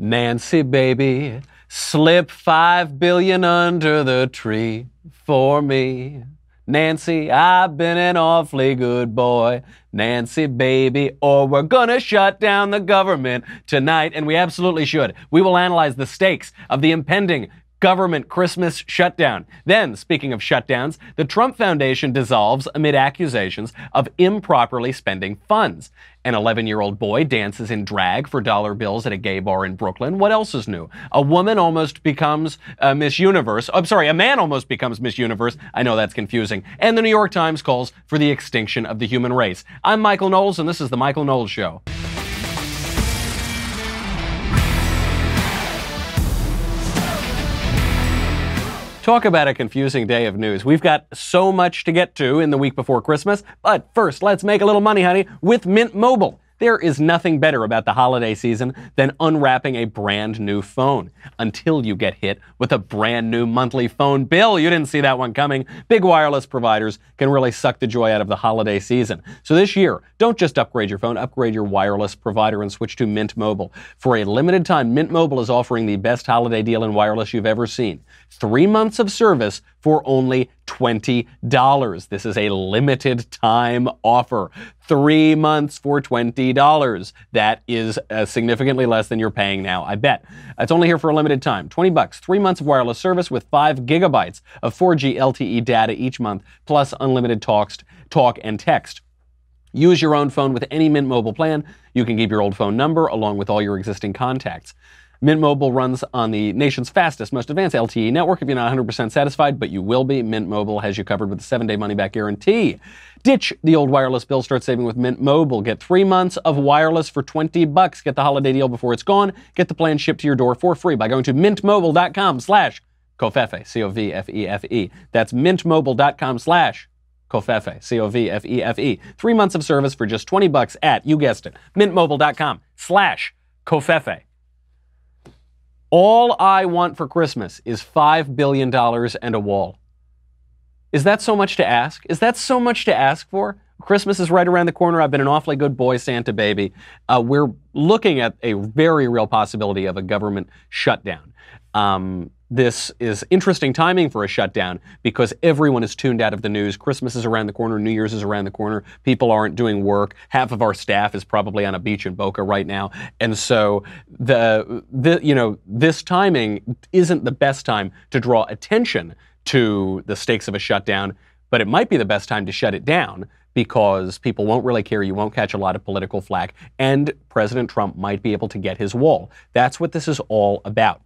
Nancy, baby, slip $5 billion under the tree for me. Nancy, I've been an awfully good boy. Nancy, baby, or we're gonna shut down the government tonight. And we absolutely should. We will analyze the stakes of the impending government Christmas shutdown. Then, speaking of shutdowns, the Trump Foundation dissolves amid accusations of improperly spending funds. An 11-year-old boy dances in drag for dollar bills at a gay bar in Brooklyn. What else is new? A woman almost becomes Miss Universe. I'm sorry, a man almost becomes Miss Universe. I know that's confusing. And the New York Times calls for the extinction of the human race. I'm Michael Knowles, and this is The Michael Knowles Show. Talk about a confusing day of news. We've got so much to get to in the week before Christmas, but first, let's make a little money, honey, with Mint Mobile. There is nothing better about the holiday season than unwrapping a brand new phone until you get hit with a brand new monthly phone bill. You didn't see that one coming. Big wireless providers can really suck the joy out of the holiday season. So this year, don't just upgrade your phone, upgrade your wireless provider and switch to Mint Mobile. For a limited time, Mint Mobile is offering the best holiday deal in wireless you've ever seen. 3 months of service for only $20. This is a limited time offer. 3 months for $20. That is significantly less than you're paying now, I bet. It's only here for a limited time. $20, 3 months of wireless service with 5 gigabytes of 4G LTE data each month, plus unlimited talk and text. Use your own phone with any Mint Mobile plan. You can keep your old phone number along with all your existing contacts. Mint Mobile runs on the nation's fastest, most advanced LTE network. If you're not 100% satisfied, but you will be, Mint Mobile has you covered with a 7-day money-back guarantee. Ditch the old wireless bill. Start saving with Mint Mobile. Get 3 months of wireless for $20. Get the holiday deal before it's gone. Get the plan shipped to your door for free by going to mintmobile.com/Covfefe, C-O-V-F-E-F-E. That's mintmobile.com/Covfefe, C-O-V-F-E-F-E. 3 months of service for just $20 at, you guessed it, mintmobile.com/Covfefe. All I want for Christmas is $5 billion and a wall. Is that so much to ask? Is that so much to ask for? Christmas is right around the corner. I've been an awfully good boy, Santa baby. We're looking at a very real possibility of a government shutdown. This is interesting timing for a shutdown because everyone is tuned out of the news. Christmas is around the corner. New Year's is around the corner. People aren't doing work. Half of our staff is probably on a beach in Boca right now. And so this timing isn't the best time to draw attention to the stakes of a shutdown, but it might be the best time to shut it down because people won't really care. You won't catch a lot of political flack, and President Trump might be able to get his wall. That's what this is all about.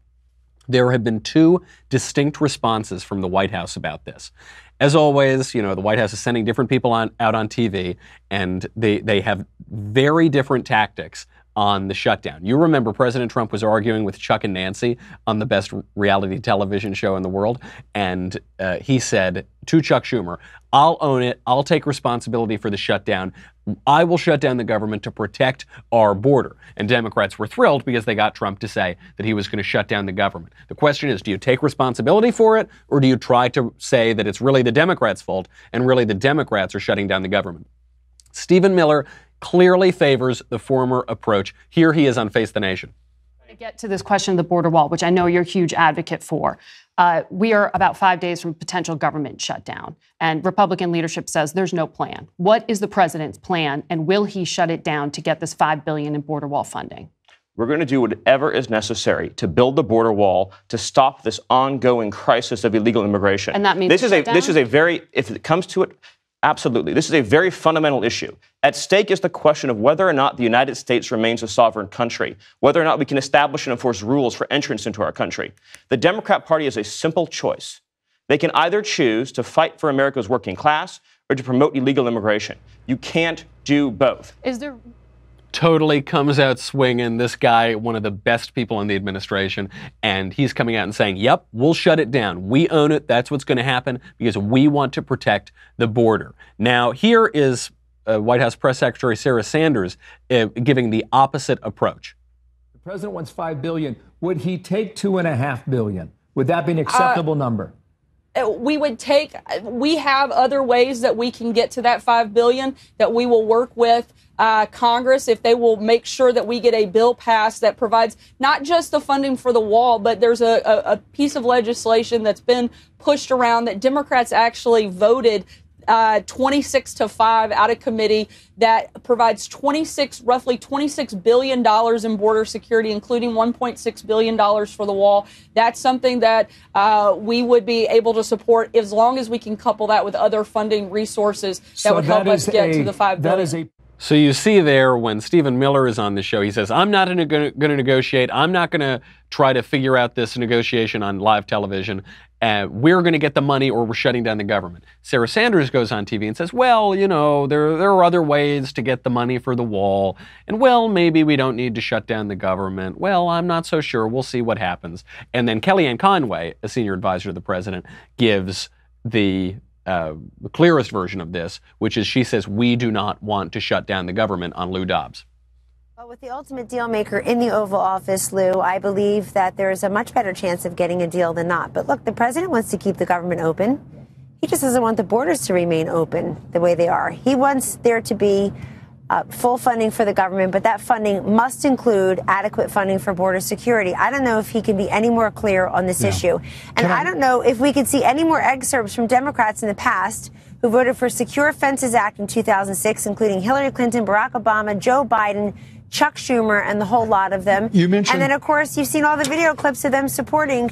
There have been 2 distinct responses from the White House about this. As always, the White House is sending different people out on TV, and they have very different tactics on the shutdown. You remember President Trump was arguing with Chuck and Nancy on the best reality television show in the world, and he said to Chuck Schumer, "I'll own it. I'll take responsibility for the shutdown. I will shut down the government to protect our border." And Democrats were thrilled because they got Trump to say that he was going to shut down the government. The question is, do you take responsibility for it, or do you try to say that it's really the Democrats' fault and really the Democrats are shutting down the government? Stephen Miller clearly favors the former approach. Here he is on Face the Nation. To get to this question of the border wall, which I know you're a huge advocate for, we are about 5 days from potential government shutdown, and Republican leadership says there's no plan. What is the president's plan, and will he shut it down to get this $5 billion in border wall funding? We're going to do whatever is necessary to build the border wall to stop this ongoing crisis of illegal immigration. And that means this is a very, if it comes to it, absolutely. This is a very fundamental issue. At stake is the question of whether or not the United States remains a sovereign country, whether or not we can establish and enforce rules for entrance into our country. The Democrat Party has a simple choice. They can either choose to fight for America's working class or to promote illegal immigration. You can't do both. Is there... Totally comes out swinging. This guy, one of the best people in the administration, and he's coming out and saying, yep, we'll shut it down. We own it. That's what's going to happen because we want to protect the border. Now, here is White House Press Secretary Sarah Sanders giving the opposite approach. The president wants $5 billion. Would he take $2.5 billion? Would that be an acceptable number? we have other ways that we can get to that $5 billion that we will work with Congress if they will make sure that we get a bill passed that provides not just the funding for the wall, but there's a piece of legislation that's been pushed around that Democrats actually voted 26-5 out of committee that provides roughly $26 billion in border security, including $1.6 billion for the wall. That's something that we would be able to support as long as we can couple that with other funding resources that would help us get to the $5 billion. So you see there when Stephen Miller is on the show, he says, I'm not going to negotiate. I'm not going to try to figure out this negotiation on live television. We're going to get the money or we're shutting down the government. Sarah Sanders goes on TV and says, well, you know, there are other ways to get the money for the wall. And, well, maybe we don't need to shut down the government. Well, I'm not so sure. We'll see what happens. And then Kellyanne Conway, a senior advisor to the president, gives the clearest version of this, which is she says, we do not want to shut down the government on Lou Dobbs. Well, with the ultimate deal maker in the Oval Office, Lou, I believe that there is a much better chance of getting a deal than not. But look, the president wants to keep the government open. He just doesn't want the borders to remain open the way they are. He wants there to be full funding for the government, but that funding must include adequate funding for border security. I don't know if he can be any more clear on this issue. And I don't know if we could see any more excerpts from Democrats in the past who voted for Secure Fences Act in 2006, including Hillary Clinton, Barack Obama, Joe Biden, Chuck Schumer, and the whole lot of them. You mentioned, and then, of course, you've seen all the video clips of them supporting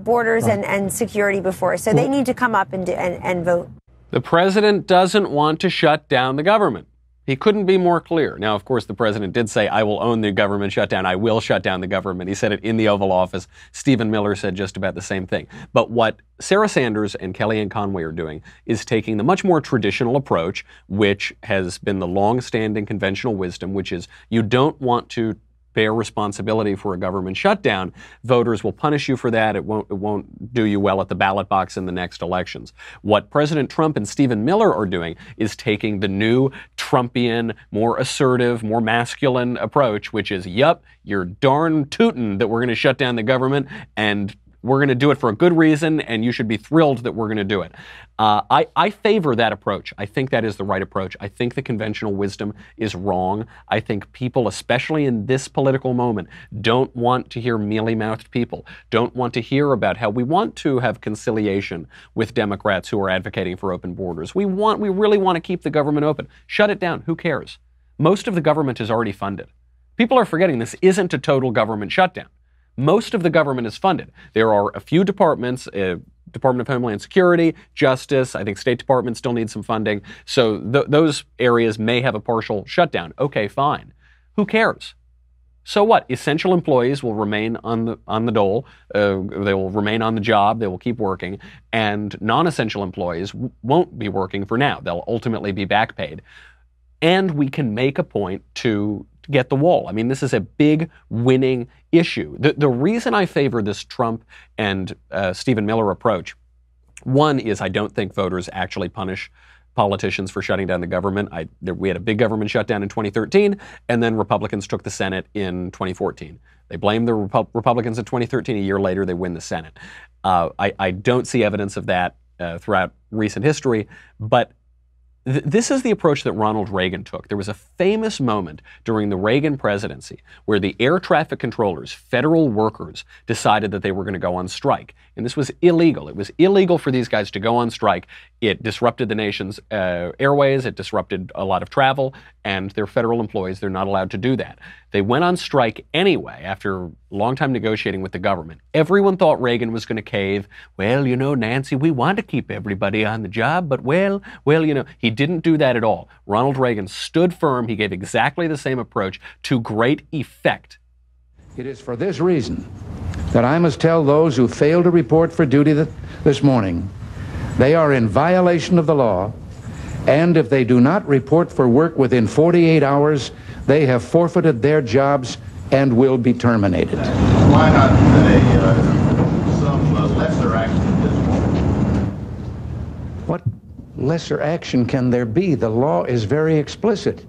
borders and security before. So they need to come up and vote. The president doesn't want to shut down the government. He couldn't be more clear. Now, of course, the president did say, I will own the government shutdown. I will shut down the government. He said it in the Oval Office. Stephen Miller said just about the same thing. But what Sarah Sanders and Kellyanne Conway are doing is taking the much more traditional approach, which has been the long-standing conventional wisdom, which is you don't want to bear responsibility for a government shutdown. Voters will punish you for that. It won't do you well at the ballot box in the next elections. What President Trump and Stephen Miller are doing is taking the new Trumpian, more assertive, more masculine approach, which is, yup, you're darn tootin' that we're going to shut down the government, and we're going to do it for a good reason, and you should be thrilled that we're going to do it. I favor that approach. I think that is the right approach. I think the conventional wisdom is wrong. I think people, especially in this political moment, don't want to hear mealy-mouthed people, don't want to hear about how we want to have conciliation with Democrats who are advocating for open borders. We really want to keep the government open. Shut it down. Who cares? Most of the government is already funded. People are forgetting this isn't a total government shutdown. Most of the government is funded. There are a few departments, Department of Homeland Security, Justice, I think State Department still needs some funding. So those areas may have a partial shutdown. Okay, fine. Who cares? So what? Essential employees will remain on the dole. They will remain on the job. They will keep working. And non-essential employees won't be working for now. They'll ultimately be back paid. And we can make a point to get the wall. I mean, this is a big winning issue. The reason I favor this Trump and Stephen Miller approach, one is I don't think voters actually punish politicians for shutting down the government. We had a big government shutdown in 2013, and then Republicans took the Senate in 2014. They blamed the Republicans in 2013. A year later, they win the Senate. I don't see evidence of that throughout recent history, but this is the approach that Ronald Reagan took. There was a famous moment during the Reagan presidency where the air traffic controllers, federal workers, decided that they were going to go on strike. And this was illegal. It was illegal for these guys to go on strike. It disrupted the nation's airways. It disrupted a lot of travel. And they're federal employees. They're not allowed to do that. They went on strike anyway after a long time negotiating with the government. Everyone thought Reagan was going to cave. Well, you know, Nancy, we want to keep everybody on the job, but well, you know, he didn't do that at all. Ronald Reagan stood firm. He gave exactly the same approach to great effect. It is for this reason that I must tell those who fail to report for duty this morning they are in violation of the law, and if they do not report for work within 48 hours, they have forfeited their jobs and will be terminated. Why not some lesser action at this point? What lesser action can there be? The law is very explicit.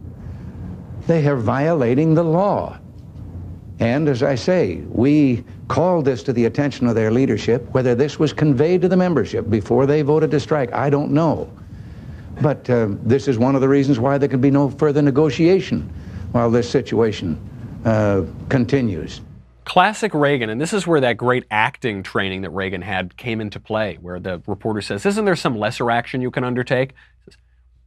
They are violating the law. And as I say, we called this to the attention of their leadership. Whether this was conveyed to the membership before they voted to strike, I don't know. But this is one of the reasons why there can be no further negotiation while this situation continues. Classic Reagan, and this is where that great acting training that Reagan had came into play, where the reporter says, "Isn't there some lesser action you can undertake?" He says,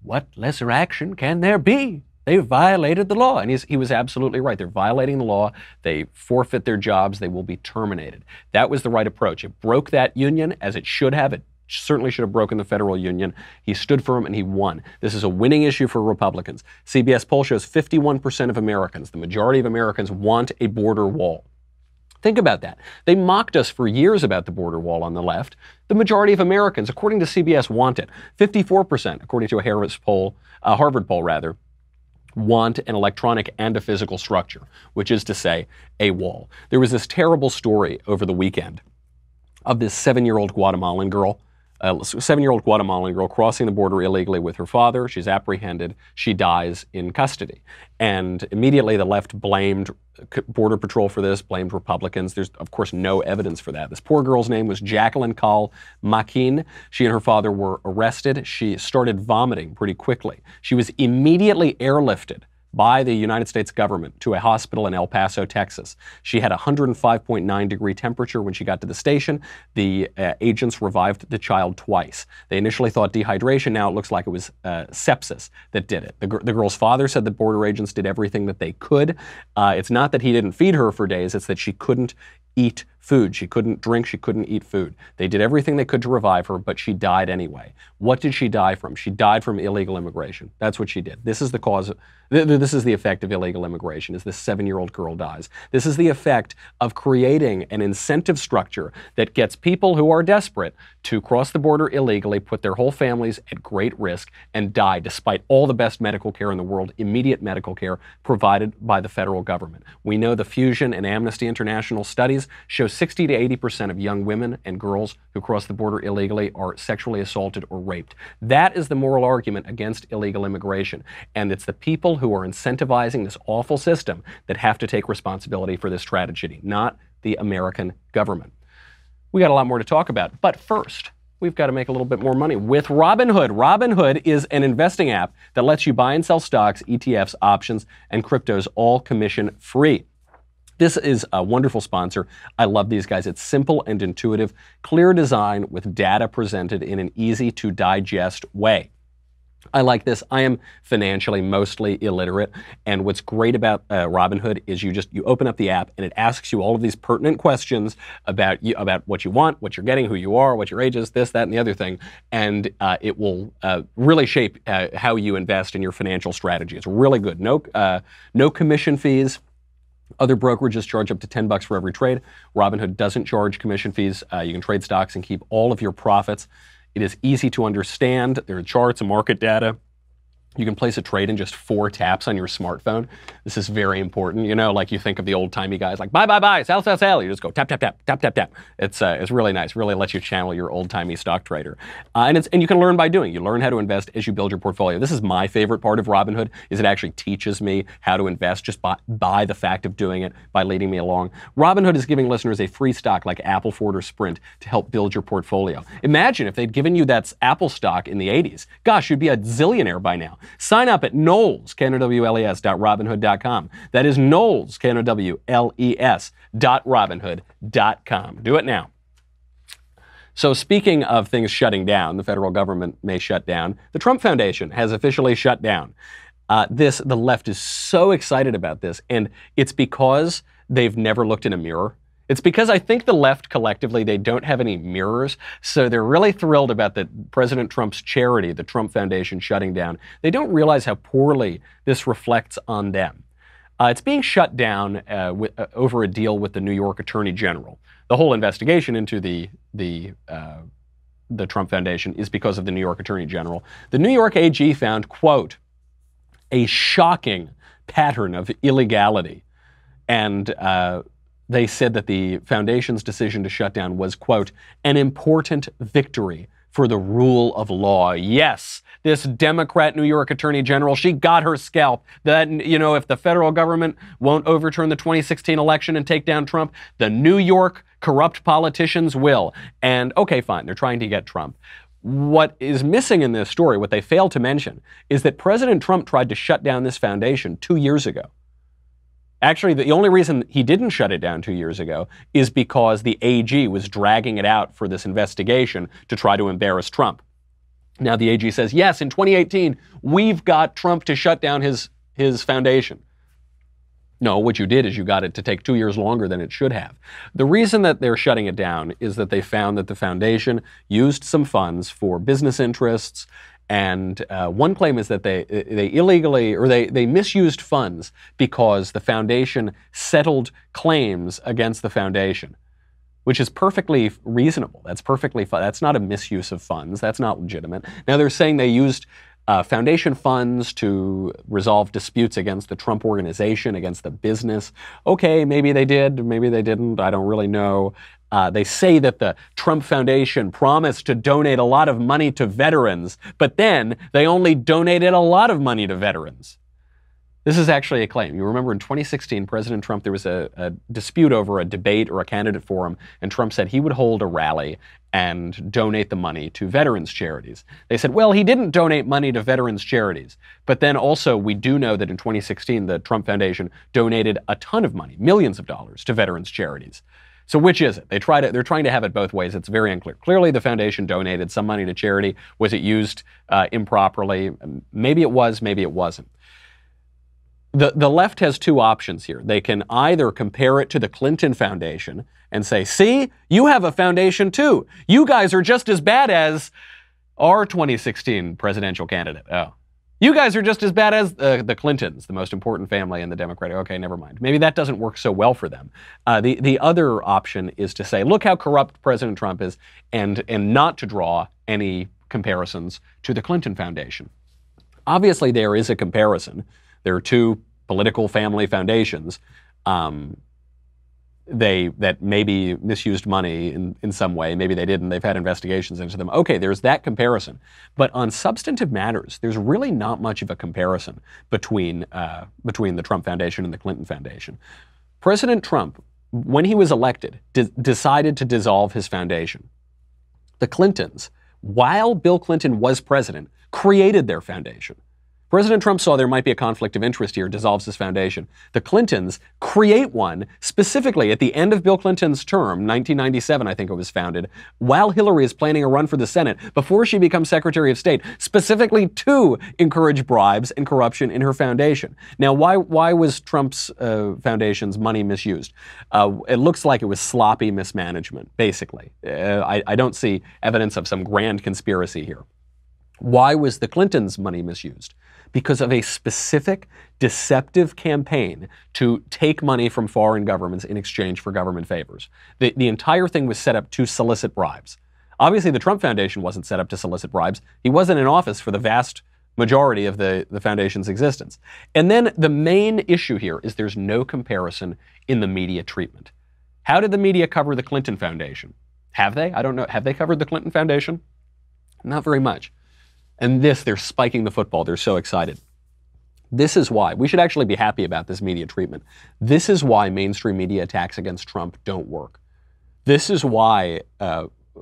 "What lesser action can there be? They violated the law." And he was absolutely right. They're violating the law. They forfeit their jobs. They will be terminated. That was the right approach. It broke that union as it should have. It certainly should have broken the federal union. He stood firm and he won. This is a winning issue for Republicans. CBS poll shows 51% of Americans, the majority of Americans, want a border wall. Think about that. They mocked us for years about the border wall on the left. The majority of Americans, according to CBS, want it. 54%, according to a Harvard poll, want an electronic and a physical structure, which is to say, a wall. There was this terrible story over the weekend of this 7-year-old Guatemalan girl. A 7-year-old Guatemalan girl crossing the border illegally with her father. She's apprehended. She dies in custody. And immediately the left blamed Border Patrol for this, blamed Republicans. There's, of course, no evidence for that. This poor girl's name was Jacqueline Call Makin. She and her father were arrested. She started vomiting pretty quickly. She was immediately airlifted by the United States government to a hospital in El Paso, Texas. She had a 105.9 degree temperature when she got to the station. The agents revived the child twice. They initially thought dehydration. Now it looks like it was sepsis that did it. The girl's father said the border agents did everything that they could. It's not that he didn't feed her for days. It's that she couldn't eat food. She couldn't drink. She couldn't eat food. They did everything they could to revive her, but she died anyway. What did she die from? She died from illegal immigration. That's what she did. This is the cause. This is the effect of illegal immigration, is this 7-year-old girl dies. This is the effect of creating an incentive structure that gets people who are desperate to cross the border illegally, put their whole families at great risk, and die despite all the best medical care in the world, immediate medical care provided by the federal government. We know the Fusion and Amnesty International studies show 60 to 80% of young women and girls who cross the border illegally are sexually assaulted or raped. That is the moral argument against illegal immigration. And it's the people who are incentivizing this awful system that have to take responsibility for this tragedy, not the American government. We got a lot more to talk about, but first, we've got to make a little bit more money with Robinhood. Robinhood is an investing app that lets you buy and sell stocks, ETFs, options, and cryptos, all commission-free. This is a wonderful sponsor. I love these guys. It's simple and intuitive, clear design with data presented in an easy-to-digest way. I like this. I am financially mostly illiterate, and what's great about Robinhood is you open up the app and it asks you all of these pertinent questions about what you want, what you're getting, who you are, what your age is, this, that, and the other thing, and it will really shape how you invest in your financial strategy. It's really good. No commission fees. Other brokerages charge up to $10 for every trade. Robinhood doesn't charge commission fees. You can trade stocks and keep all of your profits. It is easy to understand. There are charts and market data. You can place a trade in just 4 taps on your smartphone. This is very important. You know, like you think of the old-timey guys like buy, buy, buy, sell, sell, sell. You just go tap, tap, tap, tap, tap, tap. It's really nice. Really lets you channel your old-timey stock trader. And you can learn by doing. You learn how to invest as you build your portfolio. This is my favorite part of Robinhood, is it actually teaches me how to invest just by the fact of doing it, by leading me along. Robinhood is giving listeners a free stock like Apple, Ford, or Sprint to help build your portfolio. Imagine if they'd given you that Apple stock in the 80s. Gosh, you'd be a zillionaire by now. Sign up at Knowles, KNOWLES.Robinhood.com. That is Knowles, KNOWLES.Robinhood.com. Do it now. So speaking of things shutting down, the federal government may shut down. The Trump Foundation has officially shut down. The left is so excited about this, and it's because they've never looked in a mirror. It's because I think the left collectively, they don't have any mirrors, so they're really thrilled about President Trump's charity, the Trump Foundation, shutting down. They don't realize how poorly this reflects on them. It's being shut down over a deal with the New York Attorney General. The whole investigation into the Trump Foundation is because of the New York Attorney General. The New York AG found, quote, a shocking pattern of illegality, and they said that the foundation's decision to shut down was, quote, an important victory for the rule of law. Yes, this Democrat New York Attorney General, she got her scalp. That, if the federal government won't overturn the 2016 election and take down Trump, the New York corrupt politicians will. And okay, fine, they're trying to get Trump. What is missing in this story, what they fail to mention, is that President Trump tried to shut down this foundation 2 years ago. Actually, the only reason he didn't shut it down 2 years ago is because the AG was dragging it out for this investigation to try to embarrass Trump. Now the AG says, yes, in 2018, we've got Trump to shut down his foundation. No, what you did is you got it to take 2 years longer than it should have. The reason that they're shutting it down is that they found that the foundation used some funds for business interests. And one claim is that they illegally, or they misused funds because the foundation settled claims against the foundation, which is perfectly reasonable. That's perfectly fine. That's not a misuse of funds. That's not legitimate. Now they're saying they used foundation funds to resolve disputes against the Trump organization, against the business. Okay, maybe they did, maybe they didn't. I don't really know. They say that the Trump Foundation promised to donate a lot of money to veterans, but then they only donated a lot of money to veterans. This is actually a claim. You remember in 2016, President Trump, there was a dispute over a debate or a candidate forum, and Trump said he would hold a rally and donate the money to veterans charities. They said, well, he didn't donate money to veterans charities. But then also we do know that in 2016, the Trump Foundation donated a ton of money, millions of dollars, to veterans charities. So which is it? They're trying to have it both ways. It's very unclear. Clearly, the foundation donated some money to charity. Was it used improperly? Maybe it was, maybe it wasn't. The left has two options here. They can either compare it to the Clinton Foundation and say, see, you have a foundation too. You guys are just as bad as our 2016 presidential candidate. Oh. You guys are just as bad as the Clintons, the most important family in the Democratic. Okay, never mind. Maybe that doesn't work so well for them. The other option is to say, look how corrupt President Trump is, and not to draw any comparisons to the Clinton Foundation. Obviously, there is a comparison. There are two political family foundations that maybe misused money in some way. Maybe they didn't. They've had investigations into them. Okay, there's that comparison. But on substantive matters, there's really not much of a comparison between the Trump Foundation and the Clinton Foundation. President Trump, when he was elected, decided to dissolve his foundation. The Clintons, while Bill Clinton was president, created their foundation. President Trump saw there might be a conflict of interest here, dissolves his foundation. The Clintons create one specifically at the end of Bill Clinton's term, 1997, I think it was founded, while Hillary is planning a run for the Senate, before she becomes Secretary of State, specifically to encourage bribes and corruption in her foundation. Now, why was Trump's foundation's money misused? It looks like it was sloppy mismanagement, basically. I don't see evidence of some grand conspiracy here. Why was the Clintons' money misused? Because of a specific deceptive campaign to take money from foreign governments in exchange for government favors. The entire thing was set up to solicit bribes. Obviously, the Trump Foundation wasn't set up to solicit bribes. He wasn't in office for the vast majority of the foundation's existence. And then the main issue here is there's no comparison in the media treatment. How did the media cover the Clinton Foundation? Have they? I don't know. Have they covered the Clinton Foundation? Not very much. And they're spiking the football. They're so excited. This is why. We should actually be happy about this media treatment. This is why mainstream media attacks against Trump don't work. This is why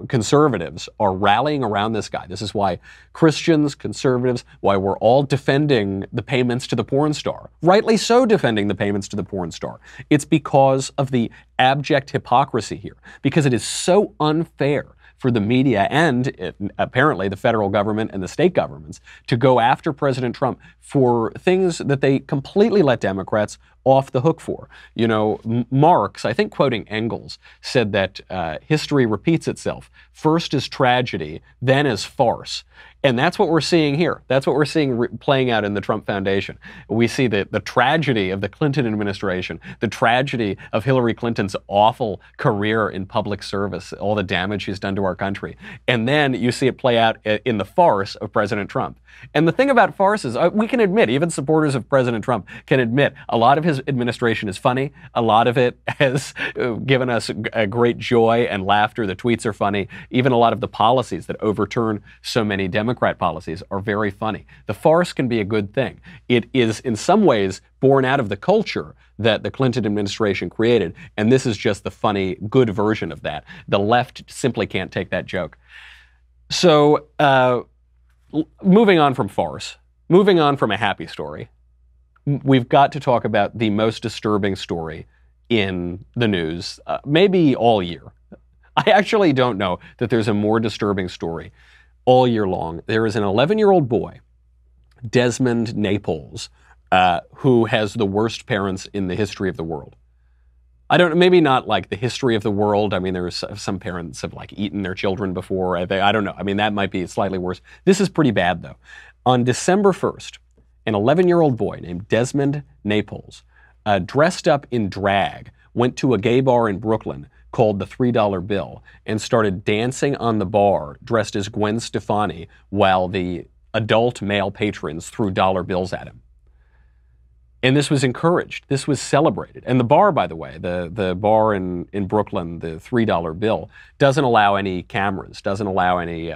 conservatives are rallying around this guy. This is why Christians, conservatives, why we're all defending the payments to the porn star. Rightly so defending the payments to the porn star. It's because of the abject hypocrisy here. Because it is so unfair for the media and apparently the federal government and the state governments to go after President Trump for things that they completely let Democrats off the hook for. You know, Marx, I think quoting Engels, said that history repeats itself. First is tragedy, then is farce. And that's what we're seeing here. That's what we're seeing playing out in the Trump Foundation. We see the tragedy of the Clinton administration, the tragedy of Hillary Clinton's awful career in public service, all the damage she's done to our country. And then you see it play out in the farce of President Trump. And the thing about farces, we can admit, even supporters of President Trump can admit, a lot of his administration is funny. A lot of it has given us a great joy and laughter. The tweets are funny. Even a lot of the policies that overturn so many Democrat policies are very funny. The farce can be a good thing. It is in some ways born out of the culture that the Clinton administration created, and this is just the funny, good version of that. The left simply can't take that joke. So, moving on from farce, moving on from a happy story, we've got to talk about the most disturbing story in the news, maybe all year. I actually don't know that there's a more disturbing story all year long. There is an 11-year-old boy, Desmond Knowles, who has the worst parents in the history of the world. Maybe not like the history of the world. I mean, there's some parents have like eaten their children before. I don't know. I mean, that might be slightly worse. This is pretty bad though. On December 1st, an 11-year-old boy named Desmond Knowles, dressed up in drag, went to a gay bar in Brooklyn called the $3 Bill and started dancing on the bar dressed as Gwen Stefani while the adult male patrons threw dollar bills at him. And this was encouraged. This was celebrated. And the bar, by the way, the bar in Brooklyn, the $3 Bill, doesn't allow any cameras, doesn't allow any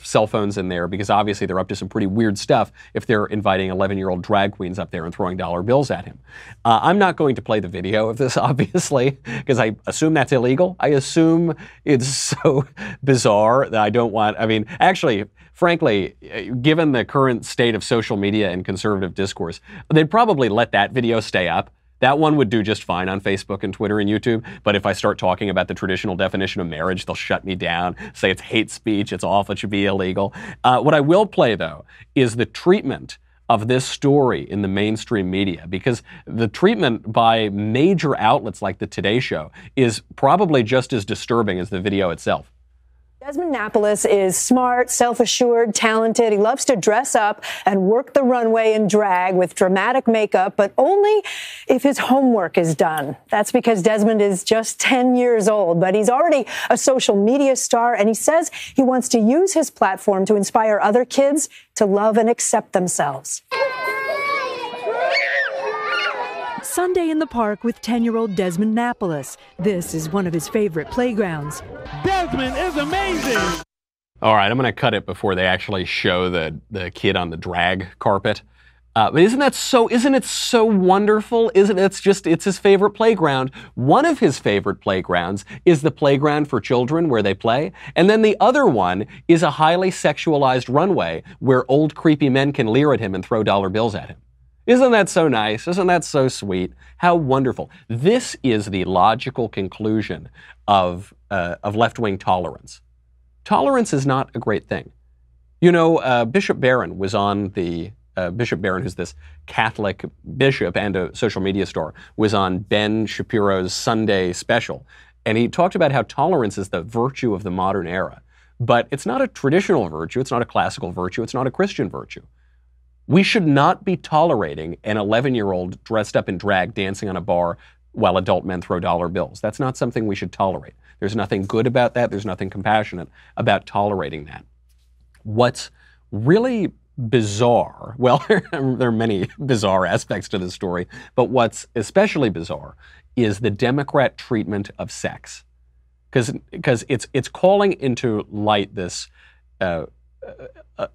cell phones in there, because obviously they're up to some pretty weird stuff if they're inviting 11-year-old drag queens up there and throwing dollar bills at him. I'm not going to play the video of this, obviously, because I assume that's illegal. I assume it's so bizarre that I don't want, actually, frankly, given the current state of social media and conservative discourse, they'd probably let that video stay up. That one would do just fine on Facebook and Twitter and YouTube. But if I start talking about the traditional definition of marriage, they'll shut me down, say it's hate speech, it's awful, it should be illegal. What I will play, though, is the treatment of this story in the mainstream media, because the treatment by major outlets like the Today Show is probably just as disturbing as the video itself. Desmond Knowles is smart, self-assured, talented. He loves to dress up and work the runway in drag with dramatic makeup, but only if his homework is done. That's because Desmond is just 10 years old, but he's already a social media star, and he says he wants to use his platform to inspire other kids to love and accept themselves. Sunday in the park with 10-year-old Desmond Knowles. This is one of his favorite playgrounds. Desmond is amazing! All right, I'm going to cut it before they actually show the kid on the drag carpet. But isn't it so wonderful? It's his favorite playground. One of his favorite playgrounds is the playground for children where they play. And then the other one is a highly sexualized runway where old creepy men can leer at him and throw dollar bills at him. Isn't that so nice? Isn't that so sweet? How wonderful. This is the logical conclusion of left-wing tolerance. Tolerance is not a great thing. You know, Bishop Barron was on the, Bishop Barron, who's this Catholic bishop and a social media star, was on Ben Shapiro's Sunday special. And he talked about how tolerance is the virtue of the modern era. But it's not a traditional virtue. It's not a classical virtue. It's not a Christian virtue. We should not be tolerating an 11-year-old dressed up in drag dancing on a bar while adult men throw dollar bills. That's not something we should tolerate. There's nothing good about that. There's nothing compassionate about tolerating that. What's really bizarre, well, there are many bizarre aspects to this story, but what's especially bizarre is the Democrat treatment of sex. Because it's calling into light this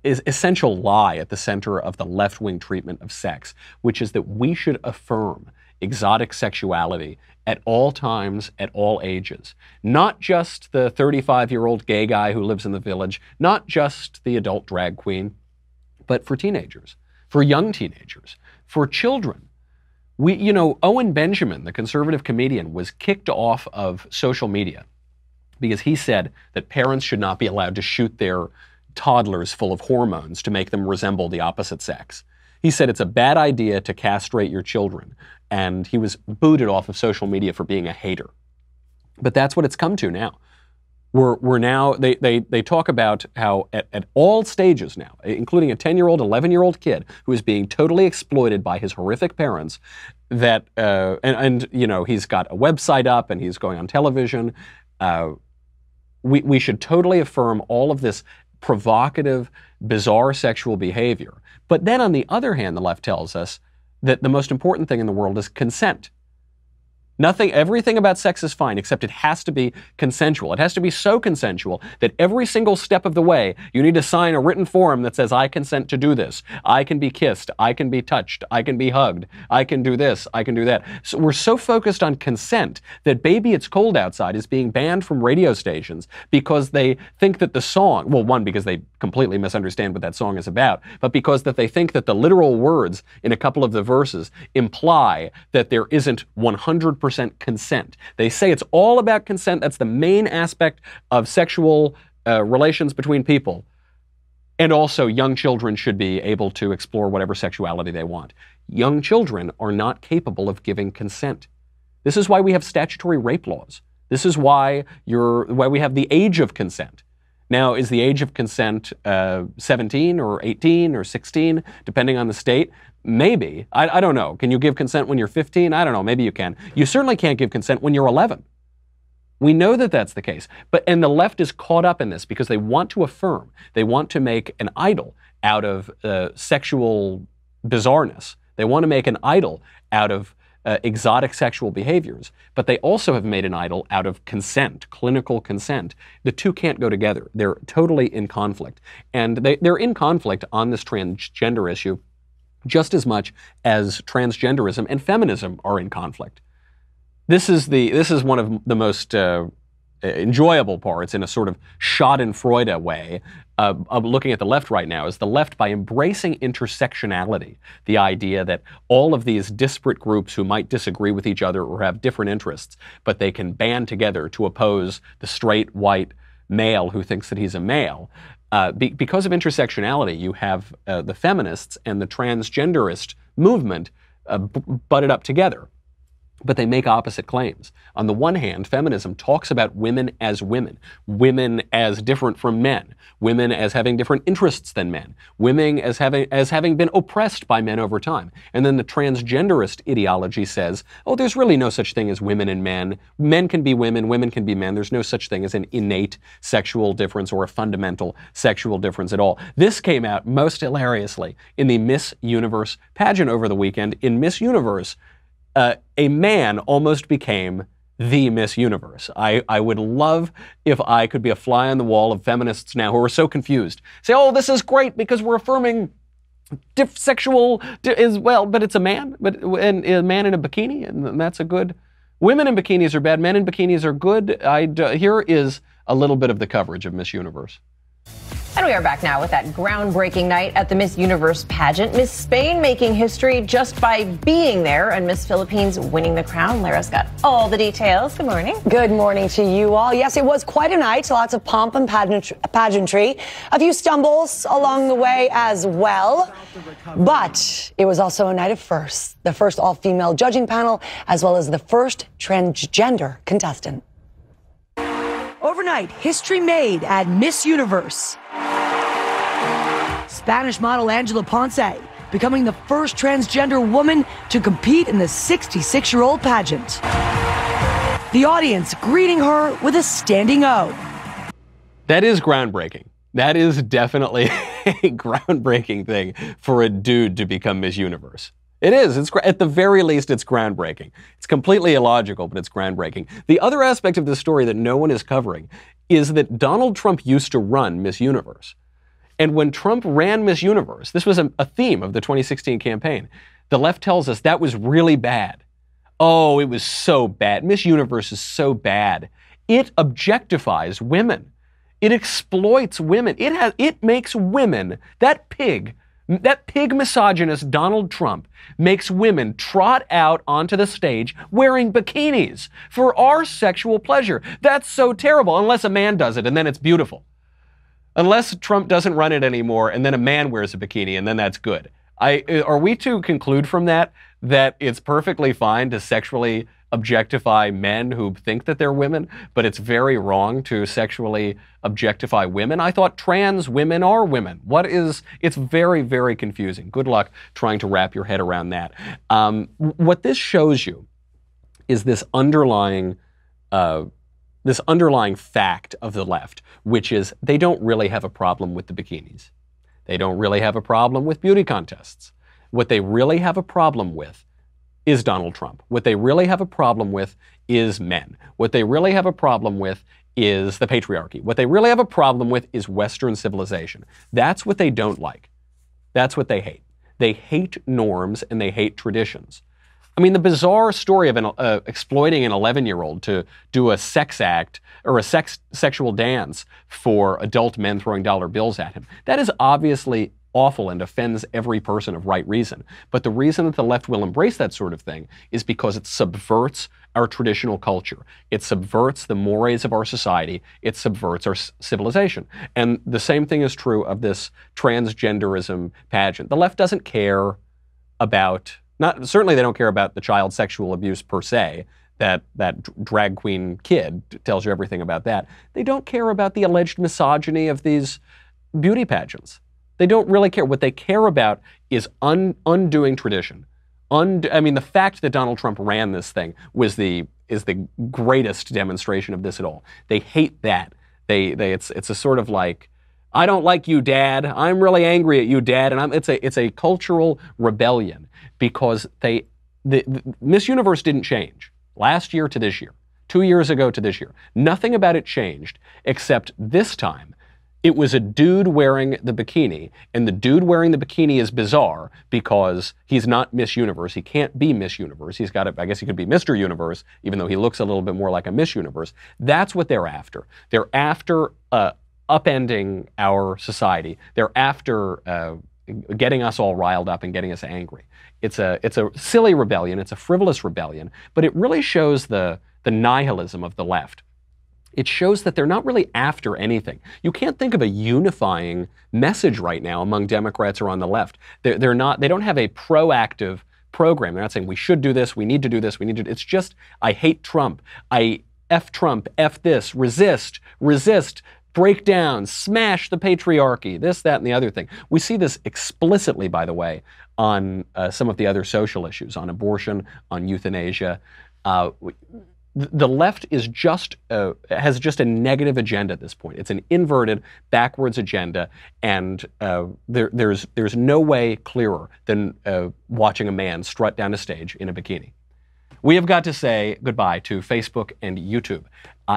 is essential lie at the center of the left-wing treatment of sex, which is that we should affirm exotic sexuality at all times, at all ages. Not just the 35-year-old gay guy who lives in the village, not just the adult drag queen, but for teenagers, for young teenagers, for children. Owen Benjamin, the conservative comedian, was kicked off of social media because he said that parents should not be allowed to shoot their toddlers full of hormones to make them resemble the opposite sex. He said it's a bad idea to castrate your children, and he was booted off of social media for being a hater. But that's what it's come to now. We're now, they talk about how at all stages now, including a 10-year-old, 11-year-old kid who is being totally exploited by his horrific parents, that, he's got a website up and he's going on television. We should totally affirm all of this provocative, bizarre sexual behavior. But then on the other hand, the left tells us, that the most important thing in the world is consent. Everything about sex is fine, except it has to be consensual. It has to be so consensual that every single step of the way, you need to sign a written form that says, I consent to do this. I can be kissed. I can be touched. I can be hugged. I can do this. I can do that. So we're so focused on consent that Baby It's Cold Outside is being banned from radio stations because they think that the song, well, one, because they completely misunderstand what that song is about, but because that they think that the literal words in a couple of the verses imply that there isn't 100% consent. They say it's all about consent. That's the main aspect of sexual relations between people. And also, young children should be able to explore whatever sexuality they want. Young children are not capable of giving consent. This is why we have statutory rape laws. This is why we have the age of consent. Now, is the age of consent 17 or 18 or 16, depending on the state? Maybe. I don't know. Can you give consent when you're 15? I don't know. Maybe you can. You certainly can't give consent when you're 11. We know that that's the case. And the left is caught up in this because they want to affirm, they want to make an idol out of sexual bizarreness. They want to make an idol out of exotic sexual behaviors, but they also have made an idol out of consent, clinical consent. The two can't go together. They're totally in conflict. And they're in conflict on this transgender issue just as much as transgenderism and feminism are in conflict. This is one of the most enjoyable parts, in a sort of Schadenfreude way, of looking at the left right now, is the left, by embracing intersectionality, the idea that all of these disparate groups who might disagree with each other or have different interests, but they can band together to oppose the straight white male who thinks that he's a male. Because of intersectionality, you have the feminists and the transgenderist movement butted up together. But they make opposite claims. On the one hand, feminism talks about women as different from men, women as having different interests than men, women as having been oppressed by men over time. And then the transgenderist ideology says, oh, there's really no such thing as women and men. Men can be women, women can be men. There's no such thing as an innate sexual difference or a fundamental sexual difference at all. This came out most hilariously in the Miss Universe pageant over the weekend. In Miss Universe, a man almost became the Miss Universe. I would love if I could be a fly on the wall of feminists now who are so confused. Say, oh, this is great because we're affirming sexual as well, but it's a man, and a man in a bikini, and that's a good. Women in bikinis are bad, men in bikinis are good. Here is a little bit of the coverage of Miss Universe. And we are back now with that groundbreaking night at the Miss Universe pageant. Miss Spain making history just by being there, and Miss Philippines winning the crown. Lara's got all the details. Good morning. Good morning to you all. Yes, it was quite a night. Lots of pomp and pageantry. A few stumbles along the way as well. But it was also a night of firsts. The first all-female judging panel, as well as the first transgender contestant. Overnight, history made at Miss Universe. Spanish model Angela Ponce becoming the first transgender woman to compete in the 66-year-old pageant. The audience greeting her with a standing O. That is groundbreaking. That is definitely a groundbreaking thing for a dude to become Miss Universe. It is. At the very least, it's groundbreaking. It's completely illogical, but it's groundbreaking. The other aspect of this story that no one is covering is that Donald Trump used to run Miss Universe. And when Trump ran Miss Universe, this was a theme of the 2016 campaign, the left tells us that was really bad. Oh, it was so bad. Miss Universe is so bad. It objectifies women. It exploits women. It makes women, that pig misogynist Donald Trump makes women trot out onto the stage wearing bikinis for our sexual pleasure. That's so terrible, unless a man does it, and then it's beautiful. Unless Trump doesn't run it anymore, and then a man wears a bikini, and then that's good. Are we to conclude from that it's perfectly fine to sexually objectify men who think that they're women, but it's very wrong to sexually objectify women? I thought trans women are women. It's very, very confusing. Good luck trying to wrap your head around that. What this shows you is this underlying fact of the left, which is they don't really have a problem with the bikinis. They don't really have a problem with beauty contests. What they really have a problem with is Donald Trump. What they really have a problem with is men. What they really have a problem with is the patriarchy. What they really have a problem with is Western civilization. That's what they don't like. That's what they hate. They hate norms and they hate traditions. I mean, the bizarre story of exploiting an 11-year-old to do a sex act or a sexual dance for adult men throwing dollar bills at him, that is obviously awful and offends every person of right reason. But the reason that the left will embrace that sort of thing is because it subverts our traditional culture. It subverts the mores of our society. It subverts our civilization. And the same thing is true of this transgenderism pageant. The left doesn't care about, certainly they don't care about the child sexual abuse per se. That drag queen kid tells you everything about that. They don't care about the alleged misogyny of these beauty pageants. They don't really care. What they care about is undoing tradition. The fact that Donald Trump ran this thing is the greatest demonstration of this at all. They hate that. It's a sort of like, I don't like you, Dad. I'm really angry at you, Dad. And it's a cultural rebellion because the Miss Universe didn't change last year to this year, 2 years ago to this year. Nothing about it changed except this time. It was a dude wearing the bikini, and the dude wearing the bikini is bizarre because he's not Miss Universe. He can't be Miss Universe. I guess he could be Mr. Universe, even though he looks a little bit more like a Miss Universe. That's what they're after. They're after upending our society. They're after getting us all riled up and getting us angry. It's a silly rebellion. It's a frivolous rebellion, but it really shows the nihilism of the left. It shows that they're not really after anything. You can't think of a unifying message right now among Democrats or on the left. They don't have a proactive program. They're not saying we should do this, we need to do this, we need to. It's just, I hate Trump, Trump, F this, resist, break down, smash the patriarchy, this, that, and the other thing. We see this explicitly, by the way, on some of the other social issues, on abortion, on euthanasia. The left is has just a negative agenda at this point. It's an inverted, backwards agenda, and there's no way clearer than watching a man strut down a stage in a bikini. We have got to say goodbye to Facebook and YouTube.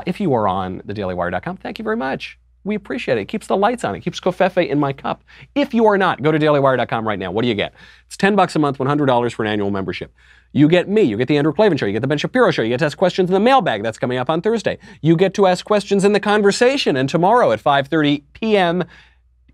If you are on thedailywire.com, thank you very much. We appreciate it. It keeps the lights on. It keeps Covfefe in my cup. If you are not, go to dailywire.com right now. What do you get? It's $10 a month, $100 for an annual membership. You get me. You get the Andrew Klavan Show. You get the Ben Shapiro Show. You get to ask questions in the mailbag. That's coming up on Thursday. You get to ask questions in the conversation. And tomorrow at 5:30 p.m.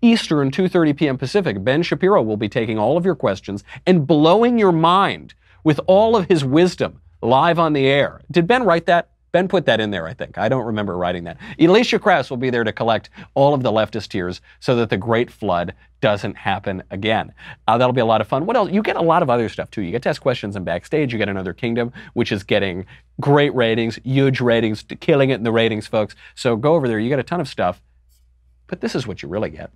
Eastern, 2:30 p.m. Pacific, Ben Shapiro will be taking all of your questions and blowing your mind with all of his wisdom live on the air. Did Ben write that? Ben put that in there, I think. I don't remember writing that. Alicia Krauss will be there to collect all of the leftist tears so that the Great Flood doesn't happen again. That'll be a lot of fun. What else? You get a lot of other stuff, too. You get to ask questions in Backstage. You get Another Kingdom, which is getting great ratings, huge ratings, killing it in the ratings, folks. So go over there. You get a ton of stuff. But this is what you really get.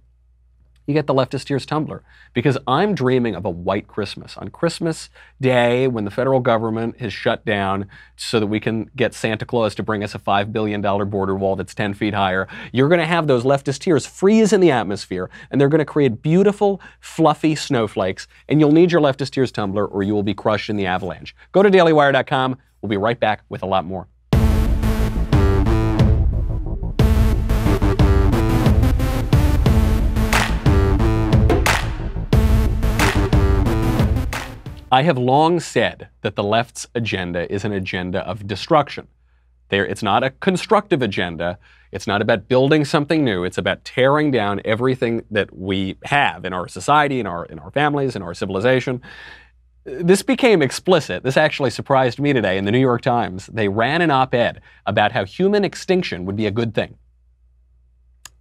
You get the Leftist Tears Tumblr, because I'm dreaming of a white Christmas. On Christmas Day, when the federal government is shut down so that we can get Santa Claus to bring us a $5 billion border wall that's 10 feet higher, you're going to have those leftist tears freeze in the atmosphere, and they're going to create beautiful, fluffy snowflakes, and you'll need your Leftist Tears Tumblr or you will be crushed in the avalanche. Go to dailywire.com. We'll be right back with a lot more. I have long said that the left's agenda is an agenda of destruction. It's not a constructive agenda. It's not about building something new. It's about tearing down everything that we have in our society, in our families, in our civilization. This became explicit. This actually surprised me today in the New York Times. They ran an op-ed about how human extinction would be a good thing.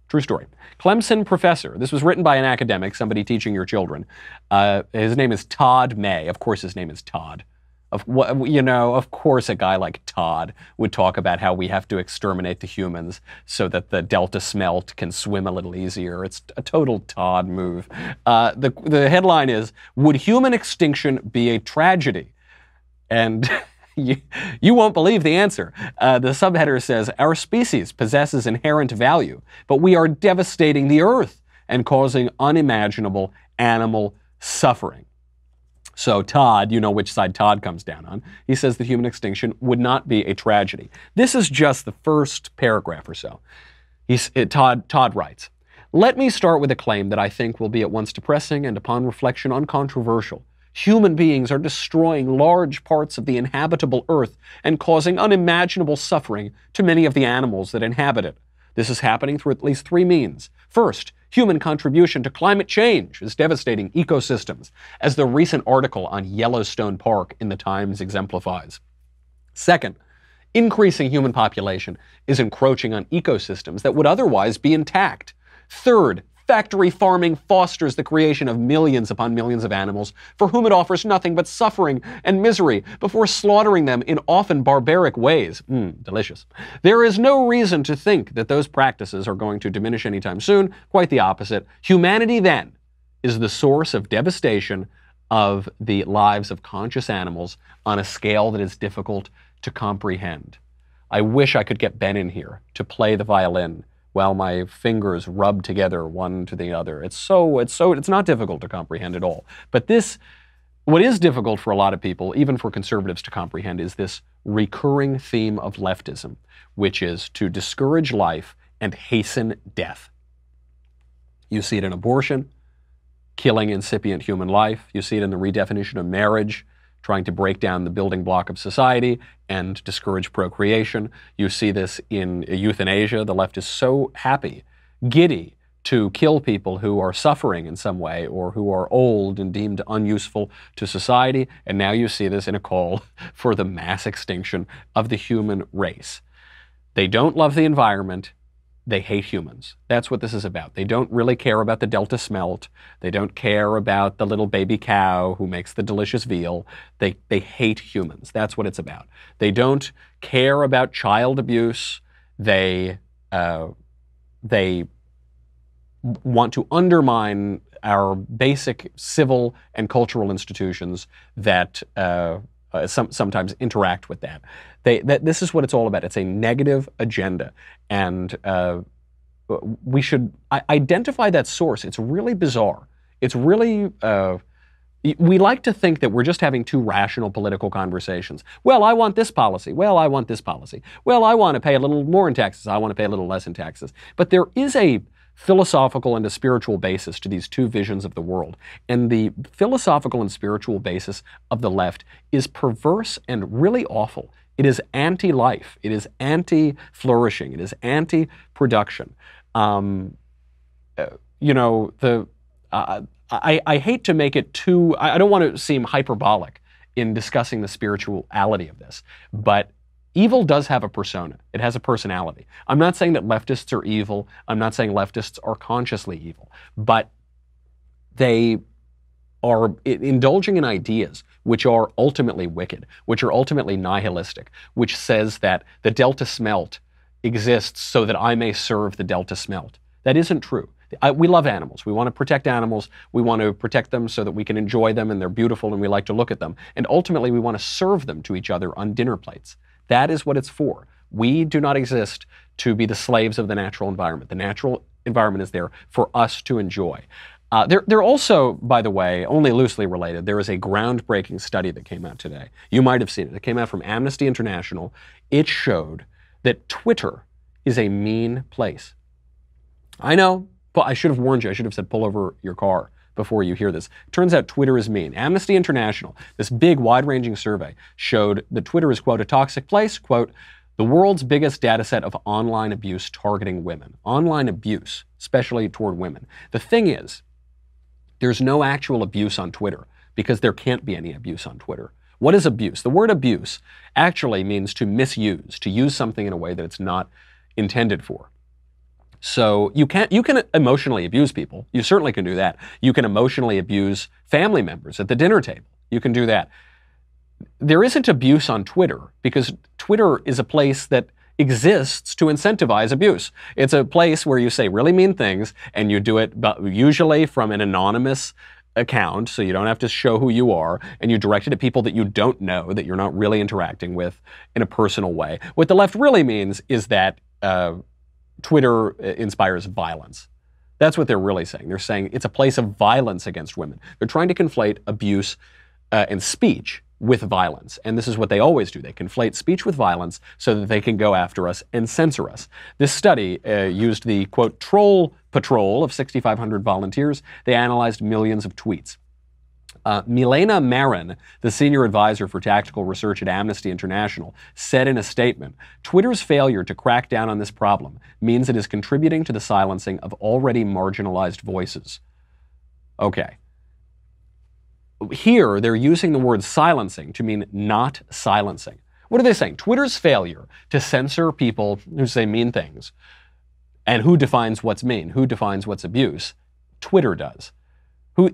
True story. Clemson professor. This was written by an academic, somebody teaching your children. His name is Todd May. Of course his name is Todd. Of course a guy like Todd would talk about how we have to exterminate the humans so that the Delta smelt can swim a little easier. It's a total Todd move. The headline is, would human extinction be a tragedy? And you won't believe the answer. The subheader says, our species possesses inherent value, but we are devastating the earth and causing unimaginable animal suffering. So Todd, you know which side Todd comes down on. He says that human extinction would not be a tragedy. This is just the first paragraph or so. Todd writes, "Let me start with a claim that I think will be at once depressing and, upon reflection, uncontroversial. Human beings are destroying large parts of the inhabitable earth and causing unimaginable suffering to many of the animals that inhabit it. This is happening through at least three means. First, human contribution to climate change is devastating ecosystems, as the recent article on Yellowstone Park in the Times exemplifies. Second, increasing human population is encroaching on ecosystems that would otherwise be intact. Third, factory farming fosters the creation of millions upon millions of animals for whom it offers nothing but suffering and misery before slaughtering them in often barbaric ways. Delicious. There is no reason to think that those practices are going to diminish anytime soon. Quite the opposite. Humanity, then, is the source of devastation of the lives of conscious animals on a scale that is difficult to comprehend." I wish I could get Ben in here to play the violin while my fingers rub together one to the other. It's not difficult to comprehend at all. But what is difficult for a lot of people, even for conservatives to comprehend, is this recurring theme of leftism, which is to discourage life and hasten death. You see it in abortion, killing incipient human life. You see it in the redefinition of marriage, trying to break down the building block of society and discourage procreation. You see this in euthanasia. The left is so happy, giddy, to kill people who are suffering in some way or who are old and deemed unuseful to society. And now you see this in a call for the mass extinction of the human race. They don't love the environment. They hate humans. That's what this is about. They don't really care about the Delta smelt. They don't care about the little baby cow who makes the delicious veal. They hate humans. That's what it's about. They don't care about child abuse. They want to undermine our basic civil and cultural institutions that sometimes interact with that. This is what it's all about. It's a negative agenda. And we should identify that source. It's really bizarre. It's really, we like to think that we're just having two rational political conversations. Well, I want this policy. Well, I want this policy. Well, I want to pay a little more in taxes. I want to pay a little less in taxes. But there is a philosophical and a spiritual basis to these two visions of the world. And the philosophical and spiritual basis of the left is perverse and really awful. It is anti-life. It is anti-flourishing. It is anti-production. I hate to make it too, I don't want to seem hyperbolic in discussing the spirituality of this, but evil does have a persona. It has a personality. I'm not saying that leftists are evil. I'm not saying leftists are consciously evil, but they are indulging in ideas which are ultimately wicked, which are ultimately nihilistic, which says that the Delta smelt exists so that I may serve the Delta smelt. That isn't true. We love animals. We want to protect animals. We want to protect them so that we can enjoy them and they're beautiful and we like to look at them. And ultimately, we want to serve them to each other on dinner plates. That is what it's for. We do not exist to be the slaves of the natural environment. The natural environment is there for us to enjoy. They're also, by the way, only loosely related. There is a groundbreaking study that came out today. You might have seen it. It came out from Amnesty International. It showed that Twitter is a mean place. I know, but I should have warned you. I should have said pull over your car before you hear this. Turns out Twitter is mean. Amnesty International, this big, wide-ranging survey, showed that Twitter is, quote, a toxic place, quote, the world's biggest data set of online abuse targeting women. Online abuse, especially toward women. The thing is, there's no actual abuse on Twitter because there can't be any abuse on Twitter. What is abuse? The word abuse actually means to misuse, to use something in a way that it's not intended for. So you can emotionally abuse people. You certainly can do that. You can emotionally abuse family members at the dinner table. You can do that. There isn't abuse on Twitter because Twitter is a place that exists to incentivize abuse. It's a place where you say really mean things and you do it usually from an anonymous account, so you don't have to show who you are, and you direct it at people that you don't know, that you're not really interacting with in a personal way. What the left really means is that Twitter inspires violence. That's what they're really saying. They're saying it's a place of violence against women. They're trying to conflate abuse and speech with violence. And this is what they always do. They conflate speech with violence so that they can go after us and censor us. This study used the, quote, troll patrol of 6,500 volunteers. They analyzed millions of tweets. Milena Marin, the senior advisor for tactical research at Amnesty International, said in a statement, Twitter's failure to crack down on this problem means it is contributing to the silencing of already marginalized voices. Okay. Here, they're using the word silencing to mean not silencing. What are they saying? Twitter's failure to censor people who say mean things. And who defines what's mean? Who defines what's abuse? Twitter does.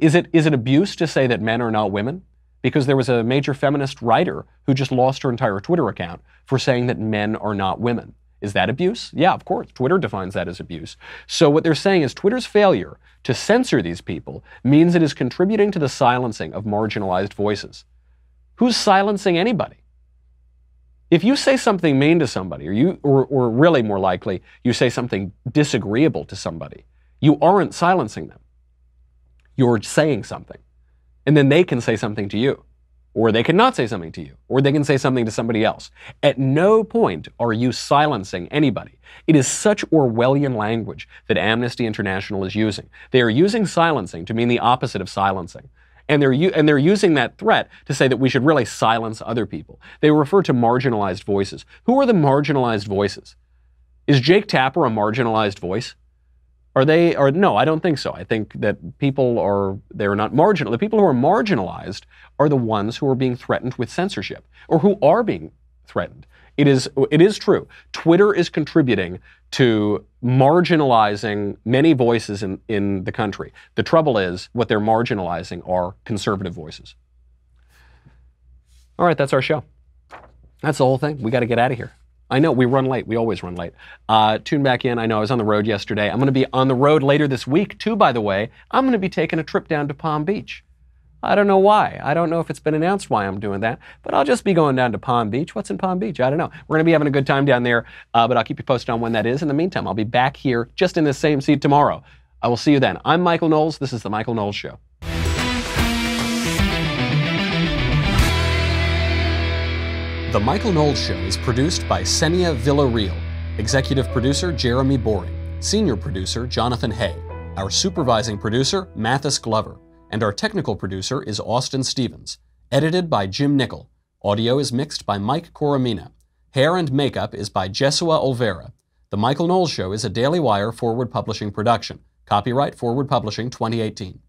Is it abuse to say that men are not women? Because there was a major feminist writer who just lost her entire Twitter account for saying that men are not women. Is that abuse? Yeah, of course. Twitter defines that as abuse. So what they're saying is Twitter's failure to censor these people means it is contributing to the silencing of marginalized voices. Who's silencing anybody? If you say something mean to somebody, or really more likely, you say something disagreeable to somebody, you aren't silencing them. You're saying something. And then they can say something to you. Or they can not say something to you. Or they can say something to somebody else. At no point are you silencing anybody. It is such Orwellian language that Amnesty International is using. They are using silencing to mean the opposite of silencing. And they're using that threat to say that we should really silence other people. They refer to marginalized voices. Who are the marginalized voices? Is Jake Tapper a marginalized voice? No, I don't think so. I think that they're not marginal. The people who are marginalized are the ones who are being threatened with censorship, or who are being threatened. It is true. Twitter is contributing to marginalizing many voices in the country. The trouble is, what they're marginalizing are conservative voices. All right, that's our show. That's the whole thing. We got to get out of here. I know, we run late. We always run late. Tune back in. I know I was on the road yesterday. I'm going to be on the road later this week, too, by the way. I'm going to be taking a trip down to Palm Beach. I don't know why. I don't know if it's been announced why I'm doing that, but I'll just be going down to Palm Beach. What's in Palm Beach? I don't know. We're going to be having a good time down there, but I'll keep you posted on when that is. In the meantime, I'll be back here just in this same seat tomorrow. I will see you then. I'm Michael Knowles. This is The Michael Knowles Show. The Michael Knowles Show is produced by Senia Villarreal, executive producer Jeremy Boring, senior producer Jonathan Hay, our supervising producer Mathis Glover, and our technical producer is Austin Stevens, edited by Jim Nickel. Audio is mixed by Mike Coromina. Hair and makeup is by Jesua Olvera. The Michael Knowles Show is a Daily Wire Forward Publishing production. Copyright Forward Publishing 2018.